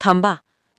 थांबा,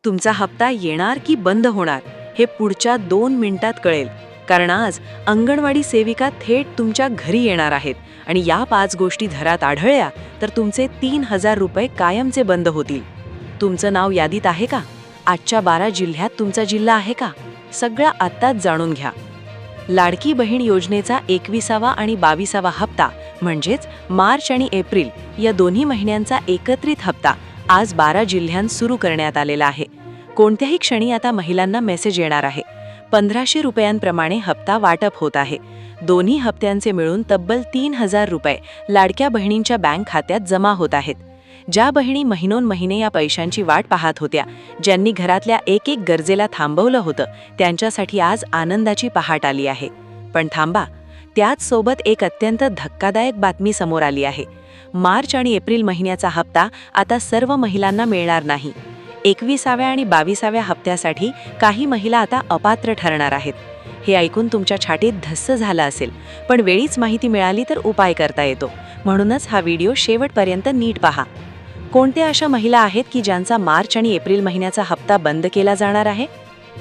तुमचा हप्ता येणार की बंद होणार हे पुढच्या 2 मिनिटात कळेल. कारण आज अंगणवाडी सेविका थेट तुमच्या घरी येणार आहेत आणि या 5 गोष्टी धरात आढळल्या तर तुमचे 3,000 रुपये कायमचे बंद होतील. तुमचं नाव यादीत आहे का? आजच्या 12 जिल्ह्यात तुमचा जिल्हा आहे का? सगळं आत्ताच जाणून घ्या. लाडकी बहीण योजनेचा 21वा आणि 22वा हप्ता म्हणजेच मार्च आणि एप्रिल या दोन्ही महिन्यांचा एकत्रित हप्ता आज 12 जिल्ह्यांत सुरू करण्यात आलेला आहे. कोणत्याही क्षणी आता महिलांना मेसेज येणार आहे. 1,500 रुपयांप्रमाणे हप्ता वाटप होत आहे. दोन्ही हप्त्यांचे मिळून तब्बल 3,000 रुपये लाडक्या बहिणींच्या बँक खात्यात जमा होत आहेत. ज्या बहिणी महिनोन-महिने या पैशांची वाट पाहत होत्या, ज्यांनी घरातल्या एक गरजेला थांबवलं होतं, त्यांच्यासाठी आज आनंदाची पहाट आली आहे. पण थांबा, त्याच सोबत एक अत्यंत धक्कादायक बातमी समोर आली आहे. मार्च आणि एप्रिल महिन्याचा हप्ता आता सर्व महिलांना मिळणार नाही. 21व्या आणि 22व्या हप्त्यासाठी काही महिला आता अपात्र ठरणार आहेत. हे ऐकून तुमच्या छातीत धस्स झालं असेल, पण वेळीच माहिती मिळाली तर उपाय करता येतो. म्हणूनच हा व्हिडिओ शेवटपर्यंत नीट पहा. कोणत्या अशा महिला आहेत की ज्यांचा मार्च आणि एप्रिल महिन्याचा हप्ता बंद केला जाणार आहे?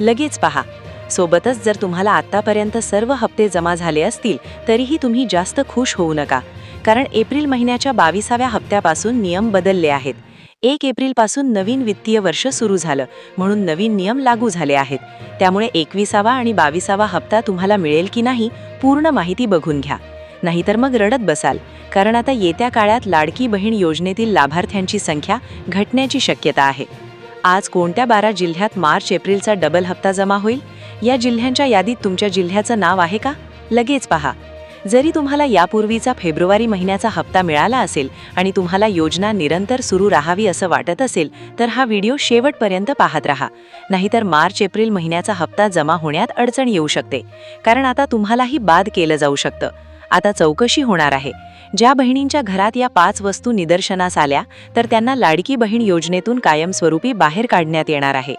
लगेच पहा. सोबतच जर तुम्हाला आत्तापर्यंत सर्व हप्ते जमा झाले असतील तरीही तुम्ही जास्त खुश होऊ नका, कारण एप्रिल महिन्याच्या 22व्या हप्त्यापासून नियम बदलले आहेत. 1 एप्रिलपासून नवीन वित्तीय वर्ष सुरू झालं, म्हणून नवीन नियम लागू झाले आहेत. त्यामुळे 21वा आणि 22वा हप्ता तुम्हाला मिळेल की नाही पूर्ण माहिती बघून घ्या. नाहीतर मग रडत बसाल, कारण आता येत्या काळात लाडकी बहीण योजनेतील लाभार्थ्यांची संख्या घटण्याची शक्यता आहे. आज कोणत्या 12 जिल्ह्यात मार्च एप्रिलचा डबल हप्ता जमा होईल? या जिल्ह्यांच्या यादीत तुमच्या जिल्ह्याचं नाव आहे का? लगेच पहा. जरी तुम्हाला यापूर्वीचा फेब्रुवारी महिन्याचा हप्ता मिळाला असेल आणि तुम्हाला योजना निरंतर सुरू राहावी असं वाटत असेल तर हा व्हिडिओ शेवटपर्यंत पाहत राहा. नाहीतर मार्च एप्रिल महिन्याचा हप्ता जमा होण्यात अडचण येऊ शकते, कारण आता तुम्हालाही बाद केलं जाऊ शकतं. आता चौकशी होणार आहे. ज्या बहिणींच्या घरात या 5 वस्तू निदर्शनास आल्या तर त्यांना लाडकी बहीण योजनेतून कायमस्वरूपी बाहेर काढण्यात येणार आहे.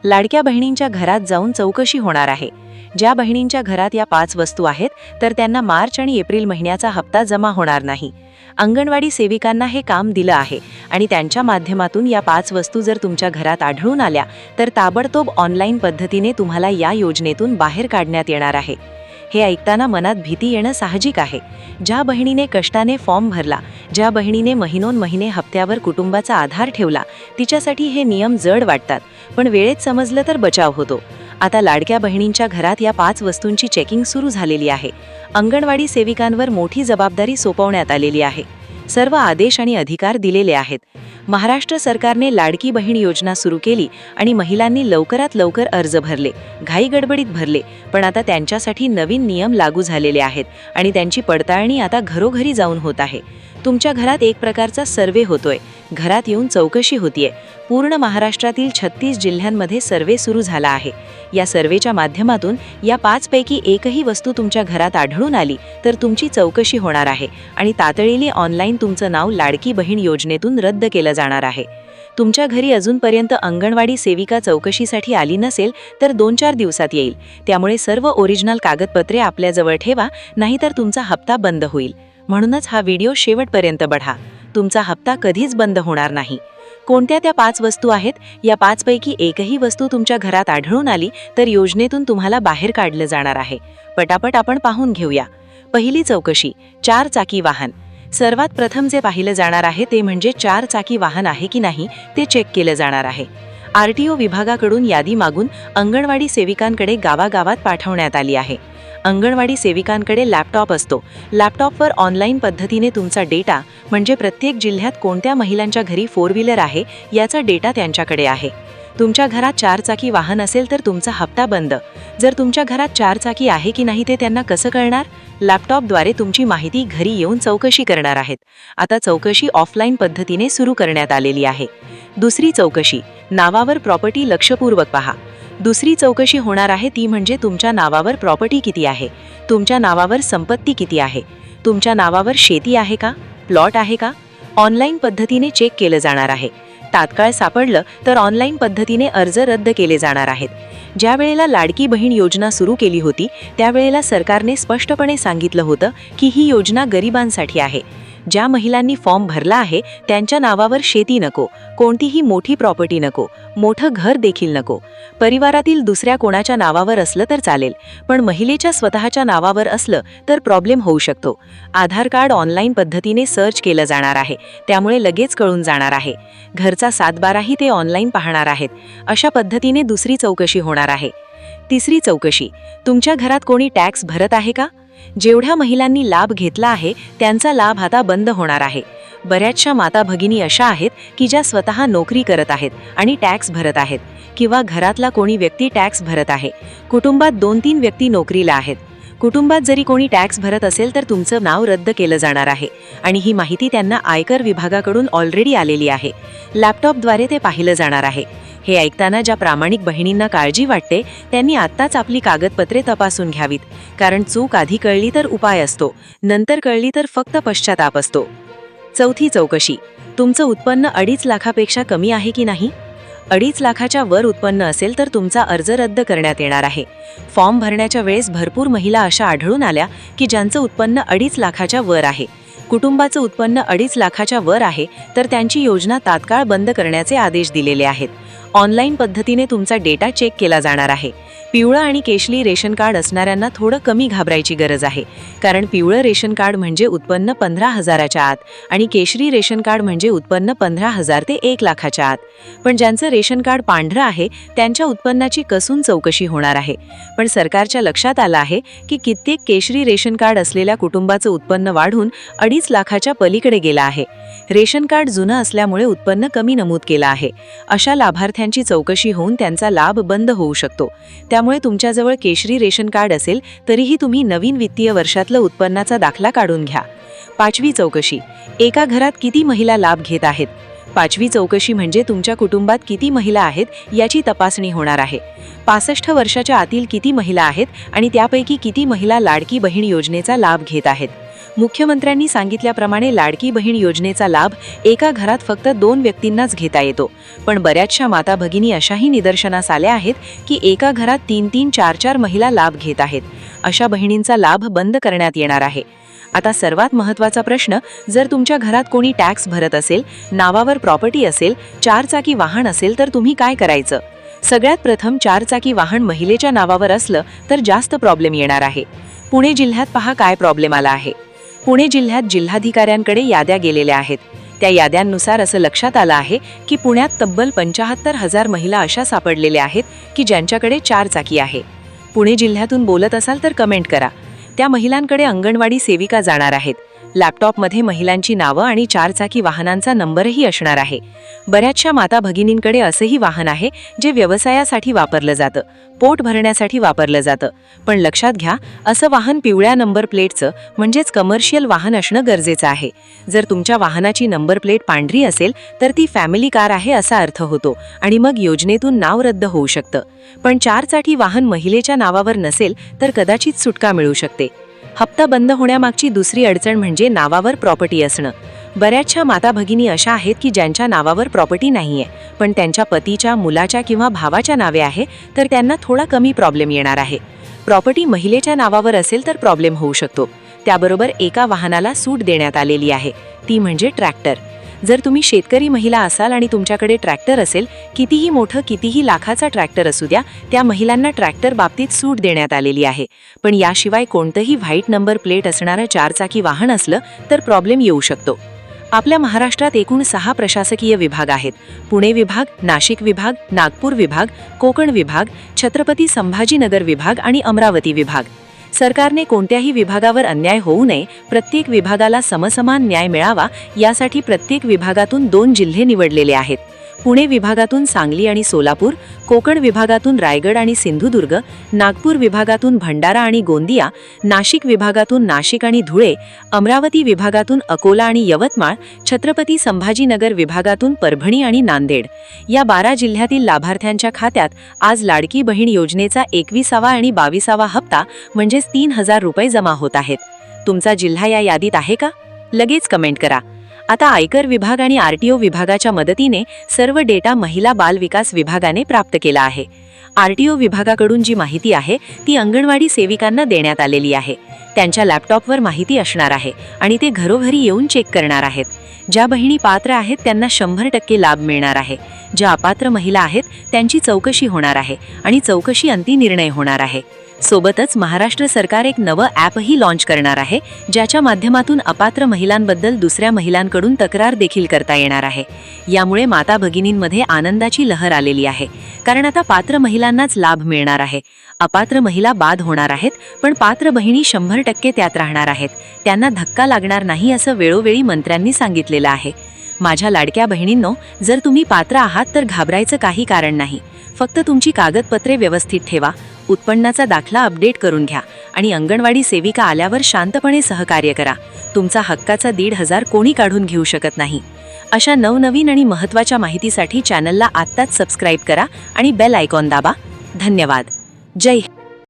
लाडक्या बहिणींच्या घरात जाऊन चौकशी होणार आहे. ज्या बहिणींच्या घरात या 5 वस्तू आहेत तर त्यांना मार्च आणि एप्रिल महिन्याचा हप्ता जमा होणार नाही. अंगणवाडी सेविकांना हे काम दिलं आहे आणि त्यांच्या माध्यमातून या 5 वस्तू जर तुमच्या घरात आढळून आल्या तर ताबडतोब ऑनलाईन पद्धतीने तुम्हाला या योजनेतून बाहेर काढण्यात येणार आहे. हे ऐकताना मनात भीती येणं साहजिक आहे. ज्या बहिणीने कष्टाने फॉर्म भरला, ज्या बहिणीने महिनोन-महिने हप्त्यावर कुटुंबाचा आधार ठेवला, तिच्यासाठी हे नियम जड वाटतात, पण वेळेत समजलं तर बचाव होतो. आता लाडक्या बहिणींच्या घरात या 5 वस्तूंची चेकिंग सुरू झालेली आहे. अंगणवाडी सेविकांवर मोठी जबाबदारी सोपवण्यात आलेली आहे. सर्व आदेश आणि अधिकार दिलेले आहेत. महाराष्ट्र सरकारने लाडकी बहीण योजना सुरू केली आणि महिलांनी लवकरात लवकर अर्ज भरले, घाईगडबडीत भरले, पण आता त्यांच्यासाठी नवीन नियम लागू झालेले आहेत आणि त्यांची पडताळणी आता घरोघरी जाऊन होत आहे. तुमच्या घरात एक प्रकारचा सर्वे होतोय, घरात येऊन चौकशी होतीये. पूर्ण महाराष्ट्रातील 36 जिल्ह्यांमध्ये सर्वे सुरू झाला आहे. या सर्वेच्या माध्यमातून या 5 पैकी एकही वस्तू तुमच्या घरात आढळून आली तर तुमची चौकशी होणार आहे आणि तातडीने ऑनलाईन तुमचं नाव लाडकी बहीण योजनेतून रद्द केलं जाणार आहे. तुमच्या घरी अजूनपर्यंत अंगणवाडी सेविका चौकशीसाठी आली नसेल तर 2-4 दिवसात येईल. त्यामुळे सर्व ओरिजिनल कागदपत्रे आपल्याजवळ ठेवा, नाहीतर तुमचा हप्ता बंद होईल. म्हणूनच हा व्हिडिओ शेवटपर्यंत बघा. तुमचा हप्ता कधीच बंद होणार नाही. कोणत्या त्या 5 वस्तू आहेत? या 5 पैकी एकही वस्तू तुमच्या घरात आढळून आली तर योजनेतून तुम्हाला बाहेर काढलं जाणार आहे. पटापट आपण पाहून घेऊया. पहिली चौकशी, 4 चाकी वाहन. सर्वात प्रथम जे पाहिलं जाणार आहे ते म्हणजे 4 चाकी वाहन आहे की नाही ते चेक केलं जाणार आहे. RTO विभागाकडून यादी मागून अंगणवाडी सेविकांकडे गावागावात पाठवण्यात आली आहे. अंगणवाडी सेविकांकडे लॅपटॉप असतो. लॅपटॉपवर ऑनलाईन पद्धतीने तुमचा डेटा, म्हणजे प्रत्येक जिल्ह्यात कोणत्या महिलांच्या घरी 4 व्हीलर आहे याचा डेटा त्यांच्याकडे आहे. तुमच्या घरात 4 चाकी वाहन असेल तर तुमचा हप्ता बंद. जर तुमच्या घरात 4 चाकी आहे की नाही ते त्यांना कसं कळणार? लॅपटॉपद्वारे तुमची माहिती घरी येऊन चौकशी करणार आहेत. आता चौकशी ऑफलाईन पद्धतीने सुरू करण्यात आलेली आहे. दुसरी चौकशी, नावावर प्रॉपर्टी लक्षपूर्वक पहा. दुसरी चौकशी होणार आहे ती म्हणजे तुमच्या नावावर प्रॉपर्टी किती आहे, तुमच्या नावावर संपत्ती किती आहे, तुमच्या नावावर शेती आहे का, प्लॉट आहे का. ऑनलाईन पद्धतीने चेक केलं जाणार आहे. तात्काळ सापडलं तर ऑनलाईन पद्धतीने अर्ज रद्द केले जाणार आहेत. ज्या वेळेला लाडकी बहीण योजना सुरू केली होती त्यावेळेला सरकारने स्पष्टपणे सांगितलं होतं की ही योजना गरिबांसाठी आहे. ज्या महिलांनी फॉर्म भरला आहे त्यांच्या नावावर शेती नको, कोणतीही मोठी प्रॉपर्टी नको, मोठं घर देखील नको. परिवारातील दुसऱ्या कोणाच्या नावावर असलं तर चालेल, पण महिलेच्या स्वतःच्या नावावर असलं तर प्रॉब्लेम होऊ शकतो. आधार कार्ड ऑनलाईन पद्धतीने सर्च केलं जाणार आहे, त्यामुळे लगेच कळून जाणार आहे. घरचा सातबाराही ते ऑनलाईन पाहणार आहेत. अशा पद्धतीने दुसरी चौकशी होणार आहे. तिसरी चौकशी, तुमच्या घरात कोणी टॅक्स भरत आहे का? जेवढ्या महिलांनी लाभ घेतला आहे त्यांचा लाभ आता बंद होणार आहे. बऱ्याचशा माता भगिनी अशा आहेत की ज्या स्वतः नोकरी करत आहेत आणि टॅक्स भरत आहेत, किंवा घरातला कोणी व्यक्ती टॅक्स भरत आहे. कुटुंबात 2-3 व्यक्ती नोकरीला आहेत. कुटुंबात जरी कोणी टॅक्स भरत असेल तर तुमचं नाव रद्द केलं जाणार आहे आणि ही माहिती त्यांना आयकर विभागाकडून ऑलरेडी आलेली आहे. लॅपटॉपद्वारे ते पाहिलं जाणार आहे. हे ऐकताना ज्या प्रामाणिक बहिणींना काळजी वाटते त्यांनी आत्ताच आपली कागदपत्रे तपासून घ्यावीत, कारण चूक आधी कळली तर उपाय असतो, नंतर कळली तर फक्त पश्चाताप असतो. चौथी चौकशी, तुमचं उत्पन्न 2.5 लाखापेक्षा कमी आहे की नाही? 2.5 लाखाच्या वर उत्पन्न असेल तर तुमचा अर्ज रद्द करण्यात येणार आहे. फॉर्म भरण्याच्या वेळेस भरपूर महिला अशा आढळून आल्या की ज्यांचं उत्पन्न 2.5 लाखाच्या वर आहे. कुटुंबाचं उत्पन्न 2.5 लाखाच्या वर आहे तर त्यांची योजना तात्काळ बंद करण्याचे आदेश दिलेले आहेत. ऑनलाईन पद्धतीने तुमचा डेटा चेक केला जाणार आहे. पिवळं आणि केशरी रेशन कार्ड असणाऱ्यांना थोडं कमी घाबरायची गरज आहे, कारण पिवळं रेशन कार्ड म्हणजे उत्पन्न 15,000च्या आत आणि केशरी रेशन कार्ड म्हणजे उत्पन्न 15,000 ते 1 लाखाच्या आत. पण ज्यांचं रेशन कार्ड पांढरं आहे त्यांच्या उत्पन्नाची कसून चौकशी होणार आहे. पण सरकारच्या लक्षात आलं आहे की कित्येक केशरी रेशन कार्ड असलेल्या कुटुंबाचं उत्पन्न वाढून 2.5 लाखाच्या पलीकडे गेलं आहे. रेशन कार्ड जुनं असल्यामुळे उत्पन्न कमी नमूद केलं आहे. अशा लाभार्थ्यांची चौकशी होऊन त्यांचा लाभ बंद होऊ शकतो. त्यामुळे तुमच्याजवळ केशरी रेशन कार्ड असेल तरीही तुम्ही नवीन वित्तीय वर्षातलं उत्पन्नाचा दाखला काढून घ्या. पाचवी चौकशी, एका घरात किती महिला लाभ घेत आहेत? पाचवी चौकशी म्हणजे तुमच्या कुटुंबात किती महिला आहेत याची तपासणी होणार आहे. 65 वर्षाच्या आतील किती महिला आहेत आणि त्यापैकी किती महिला लाडकी बहीण योजनेचा लाभ घेत आहेत? मुख्यमंत्र्यांनी सांगितल्याप्रमाणे लाडकी बहीण योजनेचा लाभ एका घरात फक्त 2 व्यक्तींनाच घेता येतो. पण बऱ्याचशा माता भगिनी अशाही निदर्शनास आल्या आहेत की एका घरात 3-3, 4-4 महिला लाभ घेत आहेत. अशा बहिणींचा लाभ बंद करण्यात येणार आहे. आता सर्वात महत्त्वाचा प्रश्न, जर तुमच्या घरात कोणी टॅक्स भरत असेल, नावावर प्रॉपर्टी असेल, 4 चाकी वाहन असेल तर तुम्ही काय करायचं? सगळ्यात प्रथम 4 चाकी वाहन महिलेच्या नावावर असलं तर जास्त प्रॉब्लेम येणार आहे. पुणे जिल्ह्यात पहा काय प्रॉब्लेम आला आहे. पुणे जिल्ह्यात जिल्हाधिकाऱ्यांकडे याद्या गेलेल्या आहेत. त्या याद्यांनुसार असं लक्षात आलं आहे की पुण्यात तब्बल 75,000 महिला अशा सापडलेल्या आहेत की ज्यांच्याकडे 4 चाकी आहे. पुणे जिल्ह्यातून बोलत असाल तर कमेंट करा. त्या महिलांकडे अंगणवाडी सेविका जाणार आहेत. लॅपटॉपमध्ये महिलांची नावं आणि 4 चाकी वाहनांचा नंबरही असणार आहे. बऱ्याचशा माता भगिनींकडे असंही वाहन आहे जे व्यवसायासाठी वापरलं जातं, पोट भरण्यासाठी वापरलं जातं. पण लक्षात घ्या, असं वाहन पिवळ्या नंबर प्लेटचं म्हणजेच कमर्शियल वाहन असणं गरजेचं आहे. जर तुमच्या वाहनाची नंबर प्लेट पांढरी असेल तर ती फॅमिली कार आहे असा अर्थ होतो आणि मग योजनेतून नाव रद्द होऊ शकतं. पण 4 चाकी वाहन महिलेच्या नावावर नसेल तर कदाचित सुटका मिळू शकते. हप्ता बंद होण्यामागची दुसरी अडचण म्हणजे नावावर प्रॉपर्टी असणं. बऱ्याचशा माता भगिनी अशा आहेत की ज्यांच्या नावावर प्रॉपर्टी नाहीये, पण त्यांच्या पतीच्या, मुलाच्या किंवा भावाच्या नावे आहे, तर त्यांना थोडा कमी प्रॉब्लेम येणार आहे. प्रॉपर्टी महिलेच्या नावावर असेल तर प्रॉब्लेम होऊ शकतो. त्याबरोबर एका वाहनाला सूट देण्यात आलेली आहे, ती म्हणजे ट्रॅक्टर. जर तुम्ही शेतकरी महिला असाल आणि तुमच्याकडे ट्रॅक्टर असेल, कितीही मोठं, कितीही लाखाचा ट्रॅक्टर असू द्या, त्या महिलांना ट्रॅक्टर बाबतीत सूट देण्यात आलेली आहे. पण याशिवाय कोणतंही व्हाईट नंबर प्लेट असणारं 4 चाकी वाहन असलं तर प्रॉब्लेम येऊ शकतो. आपल्या महाराष्ट्रात एकूण 6 प्रशासकीय विभाग आहेत. पुणे विभाग, नाशिक विभाग, नागपूर विभाग, कोकण विभाग, छत्रपती संभाजीनगर विभाग आणि अमरावती विभाग. सरकारने कोणत्याही विभागावर अन्याय होऊ नये, प्रत्येक विभागाला समसमान न्याय मिळावा यासाठी प्रत्येक विभागातून 2 जिल्हे निवडलेले आहेत. पुणे विभागातून सांगली आणि सोलापूर, कोकण विभागातून रायगड आणि सिंधुदुर्ग, नागपूर विभागातून भंडारा आणि गोंदिया, नाशिक विभागातून नाशिक आणि धुळे, अमरावती विभागातून अकोला आणि यवतमाळ, छत्रपती संभाजीनगर विभागातून परभणी आणि नांदेड. या 12 जिल्ह्यातील लाभार्थ्यांच्या खात्यात आज लाडकी बहीण योजनेचा 21वा आणि 22वा हप्ता म्हणजेच 3,000 रुपये जमा होत आहेत. तुमचा जिल्हा या यादीत आहे का? लगेच कमेंट करा. आता आयकर विभाग आणि आरटीओ विभागाच्या मदतीने सर्व डेटा महिला बाल विकास विभागाने प्राप्त केला आहे. आरटीओ विभागाकडून जी माहिती आहे ती अंगणवाडी सेविकांना देण्यात आलेली आहे. त्यांच्या लॅपटॉपवर माहिती असणार आहे आणि ते घरोघरी येऊन चेक करणार आहेत. ज्या बहिणी पात्र आहेत त्यांना 100% लाभ मिळणार आहे. ज्या अपात्र महिला आहेत त्यांची चौकशी होणार आहे आणि चौकशी अंती निर्णय होणार आहे. सोबतच महाराष्ट्र सरकार एक नवं ॲपही लॉन्च करणार आहे, ज्याच्या माध्यमातून अपात्र महिलांबद्दल दुसऱ्या महिलांकडून तक्रार देखील करता येणार आहे. यामुळे माता भगिनींमध्ये आनंदाची लहर आलेली आहे, कारण आता पात्र महिलांनाच लाभ मिळणार आहे. अपात्र महिला बाद होणार आहेत, पण पात्र बहिणी 100% त्यात राहणार आहेत. त्यांना धक्का लागणार नाही असं वेळोवेळी मंत्र्यांनी सांगितलेलं आहे. माझ्या लाडक्या बहिणींनो, जर तुम्ही पात्र आहात तर घाबरायचं काही कारण नाही. फक्त तुमची कागदपत्रे व्यवस्थित ठेवा, उत्पन्नाचा दाखला अपडेट करून घ्या आणि अंगणवाडी सेविका आल्यावर शांतपणे सहकार्य करा. तुमचा हक्काचा 1,500 कोणी काढून घेऊ शकत नाही. अशा नवनवीन आणि महत्त्वाच्या माहितीसाठी चॅनलला आत्ताच सबस्क्राईब करा आणि बेल आयकॉन दाबा. धन्यवाद. जय हिंद.